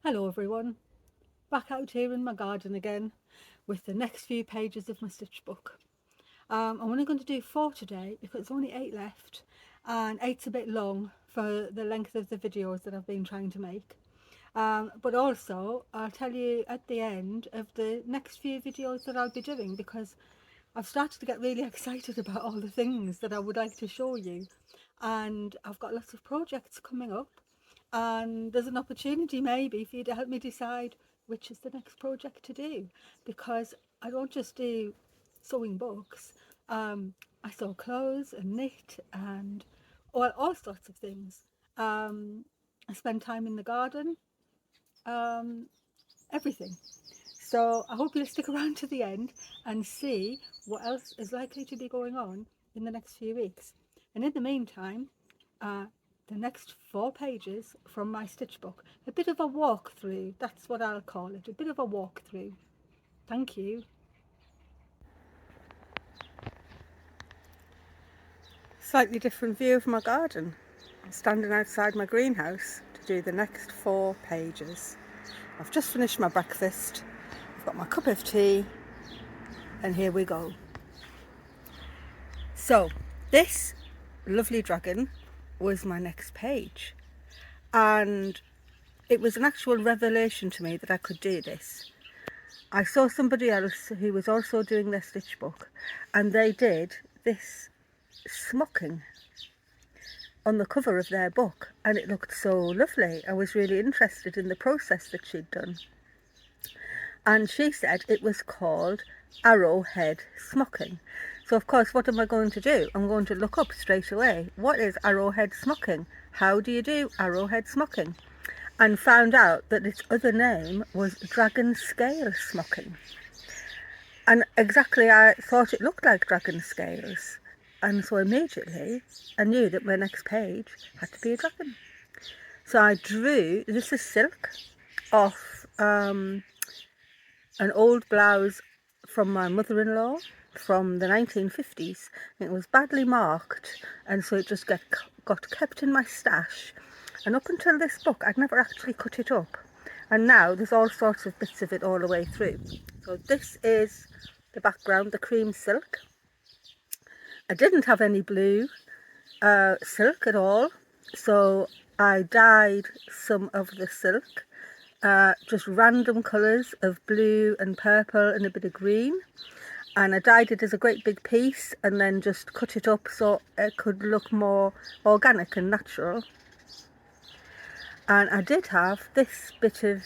Hello everyone, back out here in my garden again with the next few pages of my stitch book. I'm only going to do 4 today because it's only 8 left, and 8's a bit long for the length of the videos that I've been trying to make. But also I'll tell you at the end of the next few videos that I'll be doing, because I've started to get really excited about all the things that I would like to show you, and I've got lots of projects coming up, and there's an opportunity maybe for you to help me decide which is the next project to do, because I don't just do sewing books. I sew clothes and knit and all sorts of things. I spend time in the garden, um, everything. So I hope you'll stick around to the end and see what else is likely to be going on in the next few weeks. And in the meantime, uh, the next 4 pages from my stitch book, a bit of a walkthrough, that's what I'll call it, a bit of a walkthrough. Thank you. Slightly different view of my garden. I'm standing outside my greenhouse to do the next 4 pages. I've just finished my breakfast, I've got my cup of tea, and here we go. So this lovely dragon was my next page, and it was an actual revelation to me that I could do this. I saw somebody else who was also doing their stitch book, and they did this smocking on the cover of their book, and it looked so lovely. I was really interested in the process that she'd done, and she said it was called arrowhead smocking. So of course, what am I going to do? I'm going to look up straight away, what is arrowhead smocking? How do you do arrowhead smocking? And found out that its other name was dragon scale smocking. And exactly, I thought it looked like dragon scales, and so immediately I knew that my next page had to be a dragon. So I drew, this is silk, off an old blouse from my mother-in-law from the 1950s. It was badly marked, and so it just got kept in my stash, and up until this book I'd never actually cut it up, and now there's all sorts of bits of it all the way through. So this is the background, the cream silk. I didn't have any blue silk at all, so I dyed some of the silk, just random colours of blue and purple and a bit of green, and I dyed it as a great big piece and then just cut it up so it could look more organic and natural. And I did have this bit of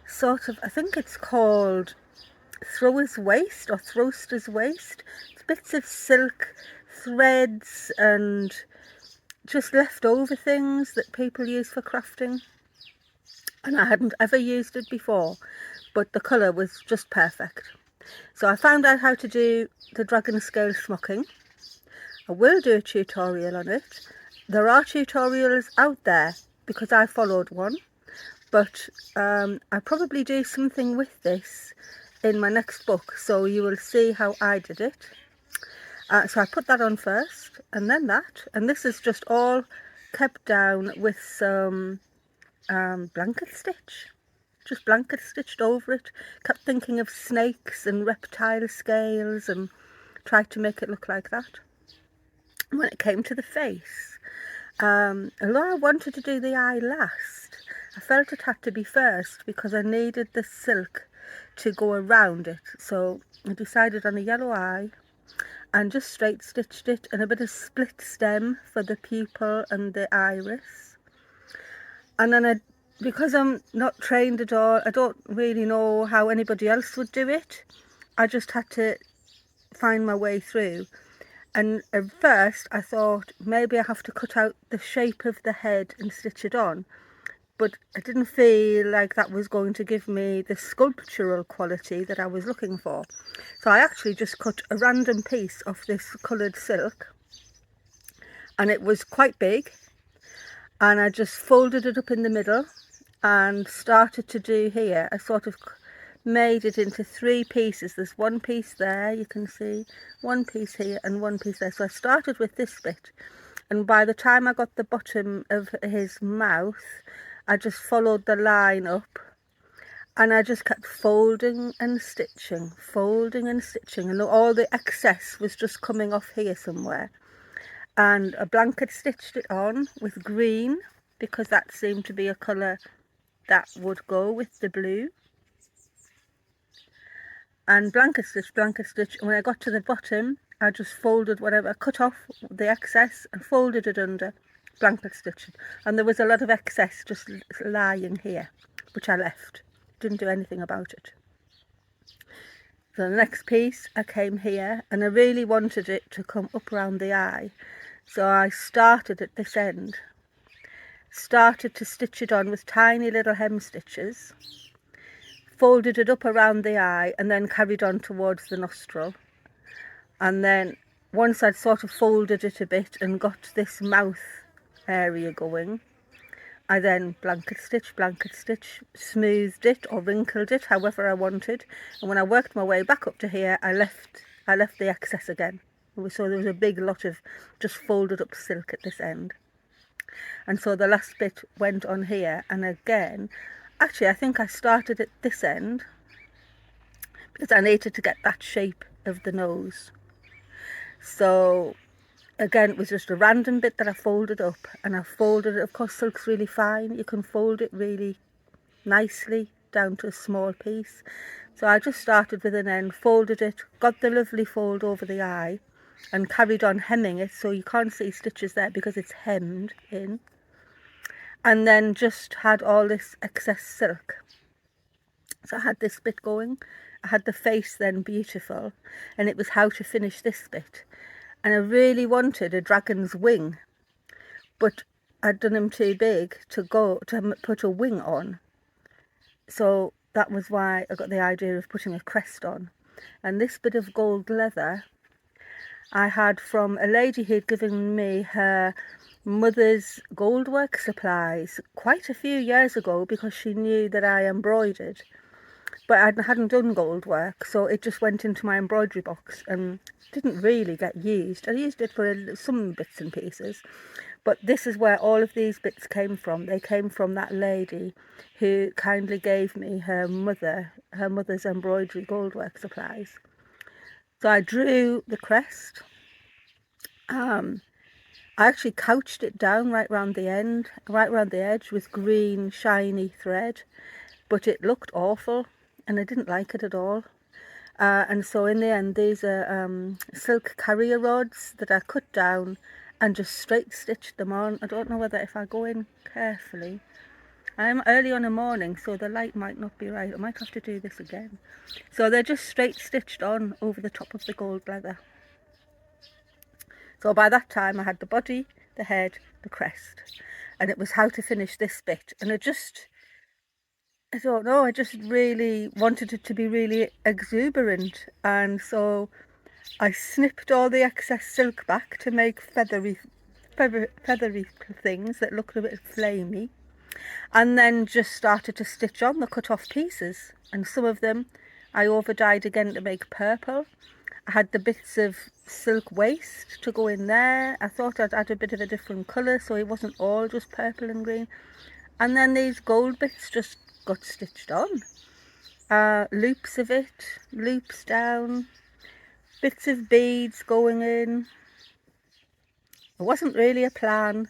sort of, I think it's called thrower's waste or throster's waste. It's bits of silk, threads and just leftover things that people use for crafting, and I hadn't ever used it before, but the colour was just perfect. So I found out how to do the dragon scale smocking. I will do a tutorial on it. There are tutorials out there because I followed one, but I'll probably do something with this in my next book, so you will see how I did it. So I put that on first, and then that, and this is just all kept down with some blanket stitch, just blanket stitched over it. Kept thinking of snakes and reptile scales and tried to make it look like that. When it came to the face, although I wanted to do the eye last, I felt it had to be first because I needed the silk to go around it. So I decided on a yellow eye and just straight stitched it, and a bit of split stem for the pupil and the iris. And then because I'm not trained at all, I don't really know how anybody else would do it. I just had to find my way through. And at first I thought maybe I have to cut out the shape of the head and stitch it on, but I didn't feel like that was going to give me the sculptural quality that I was looking for. So I actually just cut a random piece of this coloured silk, and it was quite big, and I just folded it up in the middle and started to do here. I sort of made it into 3 pieces. There's one piece there, you can see, one piece here and one piece there. So I started with this bit, and by the time I got the bottom of his mouth, I just followed the line up, and I just kept folding and stitching, and all the excess was just coming off here somewhere. And a blanket stitched it on with green, because that seemed to be a colour that would go with the blue. And blanket stitch, and when I got to the bottom, I just folded whatever, cut off the excess and folded it under, blanket stitched. And there was a lot of excess just lying here, which I left, didn't do anything about it. So the next piece, I came here, and I really wanted it to come up around the eye, so I started at this end, started to stitch it on with tiny little hem stitches, folded it up around the eye, and then carried on towards the nostril. And then once I'd sort of folded it a bit and got this mouth area going, I then blanket stitch, smoothed it or wrinkled it however I wanted. And when I worked my way back up to here, I left the excess again. So there was a big lot of just folded up silk at this end. And so the last bit went on here, and again, actually I think I started at this end because I needed to get that shape of the nose. So again, it was just a random bit that I folded up, and I folded it. Of course, silk's really fine, you can fold it really nicely down to a small piece. So I just started with an end, folded it, got the lovely fold over the eye, and carried on hemming it, so you can't see stitches there because it's hemmed in. And then just had all this excess silk. So I had this bit going, I had the face then beautiful, and it was how to finish this bit. And I really wanted a dragon's wing, but I'd done him too big to put a wing on. So that was why I got the idea of putting a crest on. And this bit of gold leather I had from a lady who'd given me her mother's gold work supplies quite a few years ago, because she knew that I embroidered, but I hadn't done gold work, so it just went into my embroidery box and didn't really get used. I used it for some bits and pieces, but this is where all of these bits came from. They came from that lady who kindly gave me her mother's embroidery gold work supplies. So I drew the crest. I actually couched it down right round the edge with green shiny thread, but it looked awful and I didn't like it at all. And so in the end, these are silk carrier rods that I cut down and just straight stitched them on. I don't know whether if I go in carefully, I'm early on a morning, so the light might not be right. I might have to do this again. So they're just straight stitched on over the top of the gold leather. So by that time I had the body, the head, the crest, and it was how to finish this bit. And I don't know, I just really wanted it to be really exuberant, and so I snipped all the excess silk back to make feathery things that looked a bit flamey, and then just started to stitch on the cut off pieces. And some of them I over dyed again to make purple. I had the bits of silk waist to go in there. I thought I'd add a bit of a different colour so it wasn't all just purple and green. And then these gold bits just got stitched on. Loops of it, loops down, bits of beads going in. It wasn't really a plan.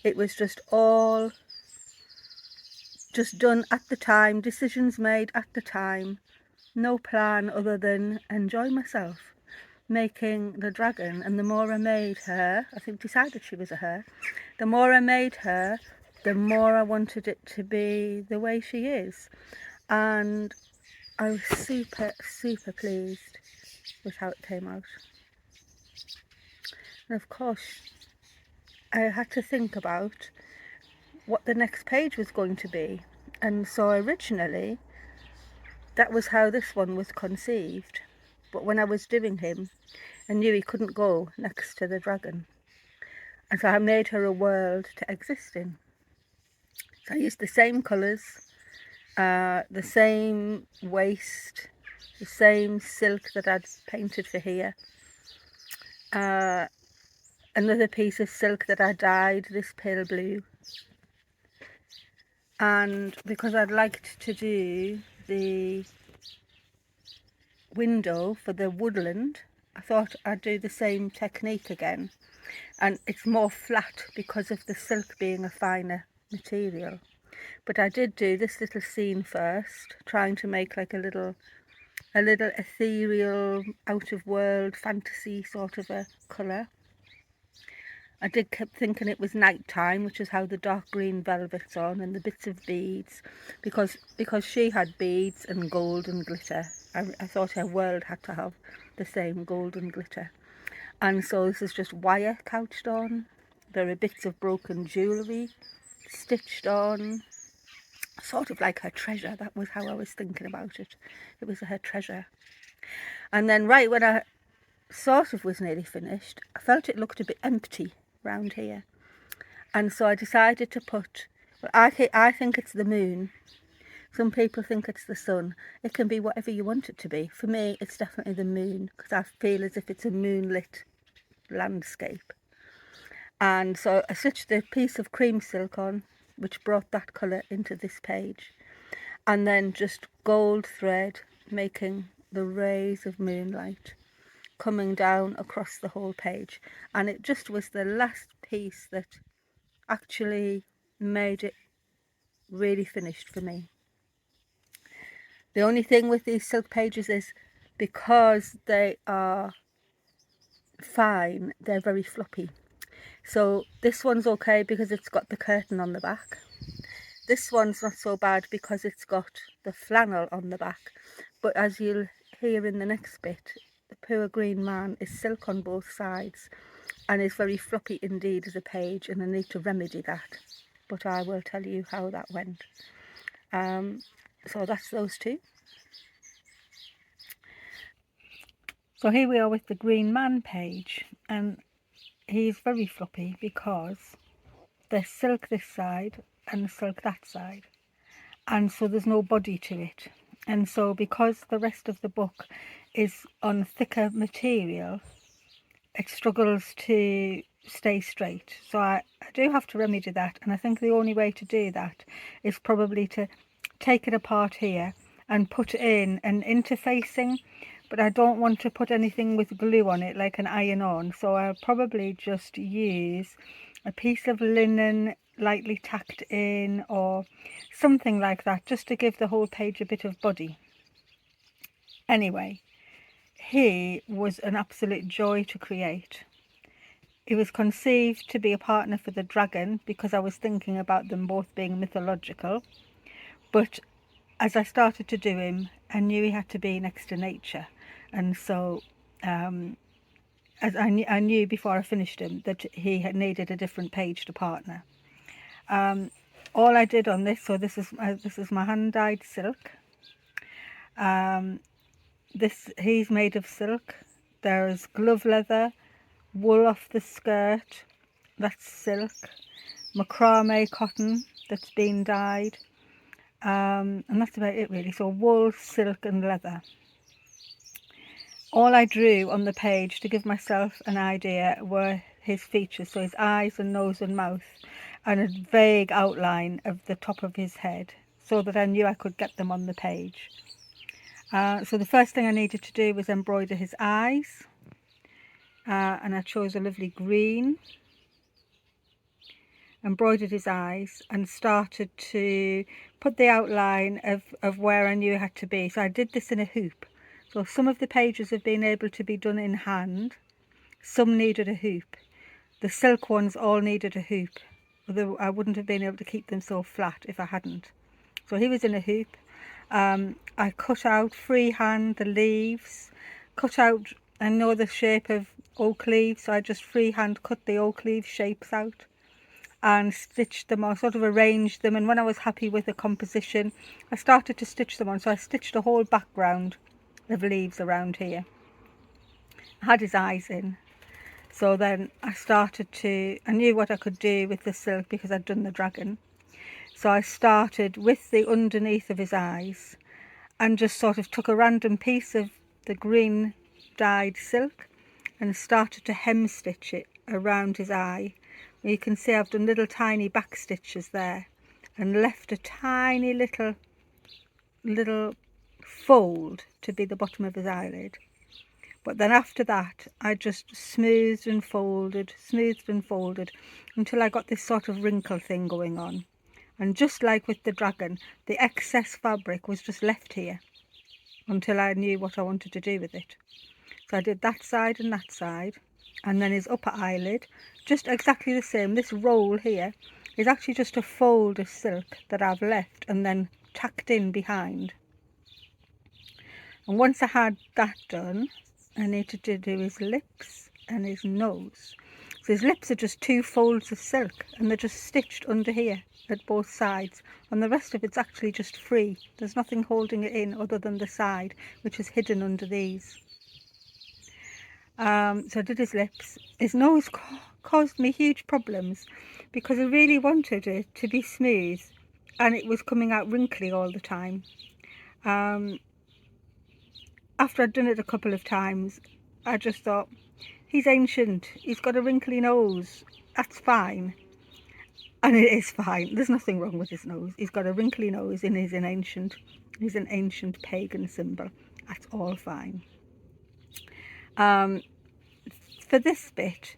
It was just all just done at the time, decisions made at the time. No plan other than enjoy myself making the dragon. And the more I made her, I think decided she was a her, the more I made her, the more I wanted it to be the way she is. And I was super pleased with how it came out. And of course I had to think about what the next page was going to be, and so originally that was how this one was conceived. But when I was doing him, I knew he couldn't go next to the dragon, and so I made her a world to exist in. So I used the same colours, the same waist, the same silk that I'd painted for here, another piece of silk that I dyed this pale blue, and because I'd liked to do the window for the woodland, I thought I'd do the same technique again, and it's more flat because of the silk being a finer material. But I did do this little scene first, trying to make like a little ethereal, out of world fantasy sort of a colour. I did keep thinking it was night time, which is how the dark green velvet's on, and the bits of beads, because she had beads and gold and glitter. I thought her world had to have the same gold and glitter. And so this is just wire couched on. There are bits of broken jewellery stitched on, sort of like her treasure. That was how I was thinking about it. It was her treasure. And then right when I sort of was nearly finished, I felt it looked a bit empty round here. And so I decided to put, well, I think it's the moon. Some people think it's the sun. It can be whatever you want it to be. For me, it's definitely the moon, because I feel as if it's a moonlit landscape. And so I stitched a piece of cream silk on, which brought that colour into this page. And then just gold thread, making the rays of moonlight coming down across the whole page. And it just was the last piece that actually made it really finished for me. The only thing with these silk pages is, because they are fine, they're very floppy. So this one's okay because it's got the curtain on the back. This one's not so bad because it's got the flannel on the back. But as you'll hear in the next bit, the poor green man is silk on both sides and is very floppy indeed as a page, and I need to remedy that. But I will tell you how that went. So that's those two. So here we are with the green man page, and he's very floppy because there's silk this side and silk that side, and so there's no body to it. And so because the rest of the book is on thicker material, it struggles to stay straight. So I do have to remedy that, and I think the only way to do that is probably to take it apart here and put in an interfacing, but I don't want to put anything with glue on it like an iron-on, so I'll probably just use a piece of linen lightly tacked in or something like that, just to give the whole page a bit of body. Anyway, he was an absolute joy to create. He was conceived to be a partner for the dragon because I was thinking about them both being mythological, but as I started to do him, I knew he had to be next to nature, and so as I knew before I finished him that he had needed a different page to partner. All I did on this, so this is my hand dyed silk. He's made of silk. There's glove leather, wool off the skirt, that's silk, macrame cotton that's been dyed, and that's about it really. So wool, silk and leather. All I drew on the page to give myself an idea were his features, so his eyes and nose and mouth, and a vague outline of the top of his head, so that I knew I could get them on the page. So the first thing I needed to do was embroider his eyes, and I chose a lovely green, embroidered his eyes and started to put the outline of where I knew it had to be. So I did this in a hoop. So some of the pages have been able to be done in hand, some needed a hoop. The silk ones all needed a hoop, although I wouldn't have been able to keep them so flat if I hadn't. So he was in a hoop. I cut out freehand the leaves, I know the shape of oak leaves, so I just freehand cut the oak leaf shapes out and stitched them on, sort of arranged them, and when I was happy with the composition I started to stitch them on. So I stitched a whole background of leaves around here. I had his eyes in, so then I knew what I could do with the silk because I'd done the dragon. So I started with the underneath of his eyes and just sort of took a random piece of the green dyed silk and started to hem stitch it around his eye. You can see I've done little tiny back stitches there, and left a tiny little fold to be the bottom of his eyelid. But then after that, I just smoothed and folded until I got this sort of wrinkle thing going on. And just like with the dragon, the excess fabric was just left here until I knew what I wanted to do with it. So I did that side, and then his upper eyelid, just exactly the same. This roll here is actually just a fold of silk that I've left and then tacked in behind. And once I had that done, I needed to do his lips and his nose. So his lips are just 2 folds of silk, and they're just stitched under here at both sides, and the rest of it's actually just free. There's nothing holding it in other than the side, which is hidden under these. So I did his lips. His nose caused me huge problems because I really wanted it to be smooth, and it was coming out wrinkly all the time. After I'd done it a couple of times, I just thought, he's ancient, he's got a wrinkly nose, that's fine. And it is fine, there's nothing wrong with his nose. He's got a wrinkly nose and he's an ancient pagan symbol. That's all fine. For this bit,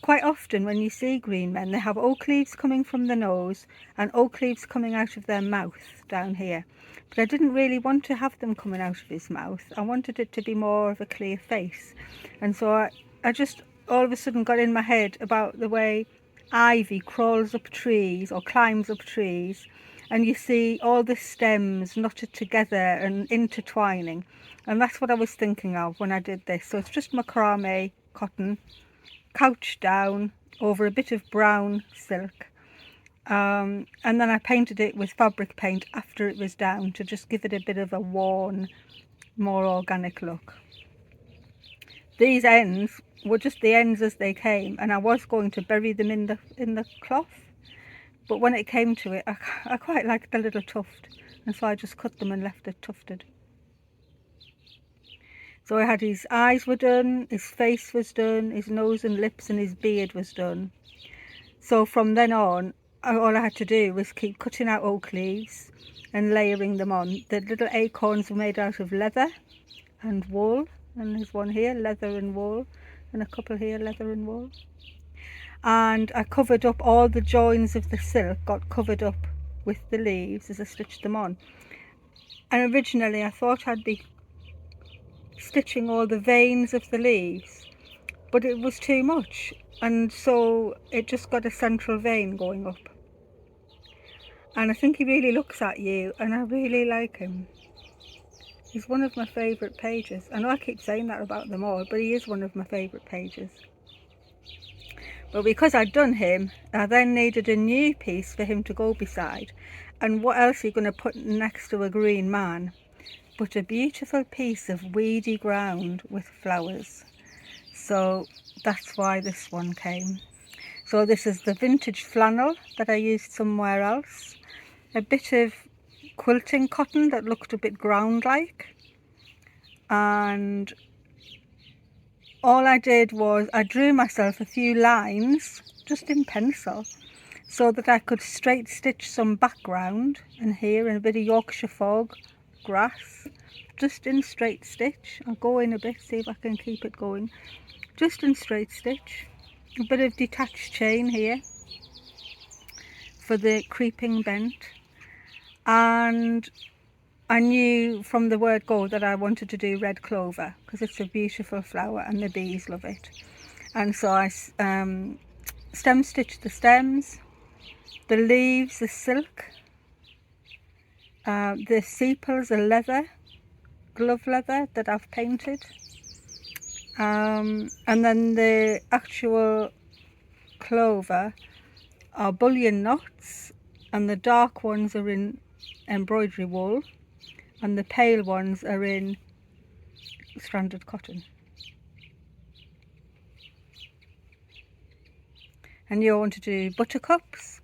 quite often when you see green men, they have oak leaves coming from the nose and oak leaves coming out of their mouth down here. But I didn't really want to have them coming out of his mouth. I wanted it to be more of a clear face. And so I just all of a sudden got in my head about the way ivy crawls up trees or climbs up trees, and you see all the stems knotted together and intertwining. And that's what I was thinking of when I did this. So it's just macrame cotton, couched down over a bit of brown silk. And then I painted it with fabric paint after it was down to just give it a bit of a worn, more organic look. These ends were just the ends as they came, and I was going to bury them in the cloth, but when it came to it, I quite liked the little tuft, and so I just cut them and left it tufted. So I had his eyes were done, his face was done, his nose and lips and his beard was done. So from then on, all I had to do was keep cutting out oak leaves and layering them on. The little acorns were made out of leather and wool, and there's one here, leather and wool, and a couple here, leather and wool. And I covered up all the joins of the silk, got covered up with the leaves as I stitched them on. And originally I thought I'd be stitching all the veins of the leaves, but it was too much, and so it just got a central vein going up. And I think he really looks at you, and I really like him. He's one of my favourite pages. I know I keep saying that about them all, but he is one of my favourite pages. But because I'd done him, I then needed a new piece for him to go beside. And what else are you going to put next to a green man but a beautiful piece of weedy ground with flowers? So that's why this one came. So this is the vintage flannel that I used somewhere else. A bit of quilting cotton that looked a bit ground-like. And all I did was I drew myself a few lines just in pencil so that I could straight stitch some background, and here and a bit of Yorkshire fog, grass, just in straight stitch. I'll go in a bit, see if I can keep it going. Just in straight stitch. A bit of detached chain here for the creeping bent. And I knew from the word go that I wanted to do red clover because it's a beautiful flower and the bees love it. And so I stem stitched the stems, the leaves are silk, the sepals are leather, glove leather that I've painted, and then the actual clover are bullion knots, and the dark ones are in embroidery wool and the pale ones are in stranded cotton. And you want to do buttercups,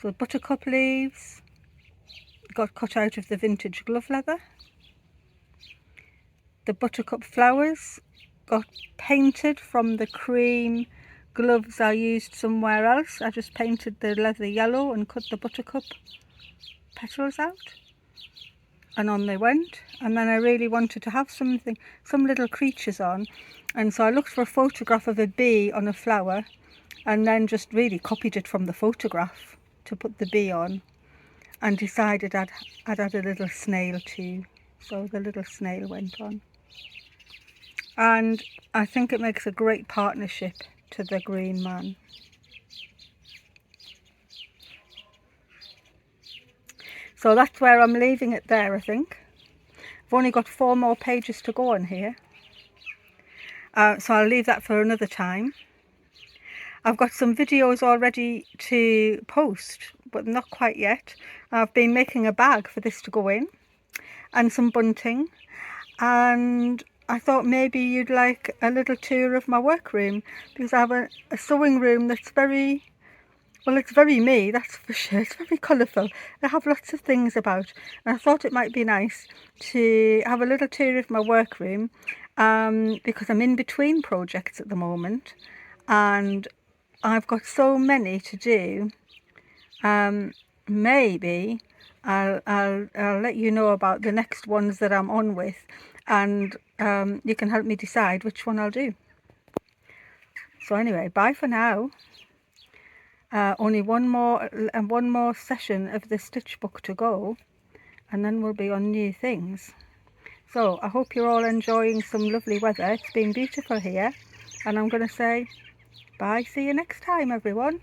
so buttercup leaves got cut out of the vintage glove leather. The buttercup flowers got painted from the cream gloves I used somewhere else. I just painted the leather yellow and cut the buttercup petals out, and on they went. And then I really wanted to have some little creatures on, and so I looked for a photograph of a bee on a flower and then just really copied it from the photograph to put the bee on, and decided I'd add a little snail too. So the little snail went on, and I think it makes a great partnership to the green man. So that's where I'm leaving it there, I think. I've only got 4 more pages to go on here, so I'll leave that for another time. I've got some videos already to post, but not quite yet. I've been making a bag for this to go in, and some bunting, and I thought maybe you'd like a little tour of my workroom, because I have a sewing room that's very, well, it's very me, that's for sure. It's very colourful. I have lots of things about, and I thought it might be nice to have a little tour of my workroom, because I'm in between projects at the moment, and I've got so many to do. Maybe I'll let you know about the next ones that I'm on with, and you can help me decide which one I'll do. So anyway, bye for now. Only one more session of the stitch book to go, and then we'll be on new things. So I hope you're all enjoying some lovely weather. It's been beautiful here, and I'm going to say bye. See you next time, everyone.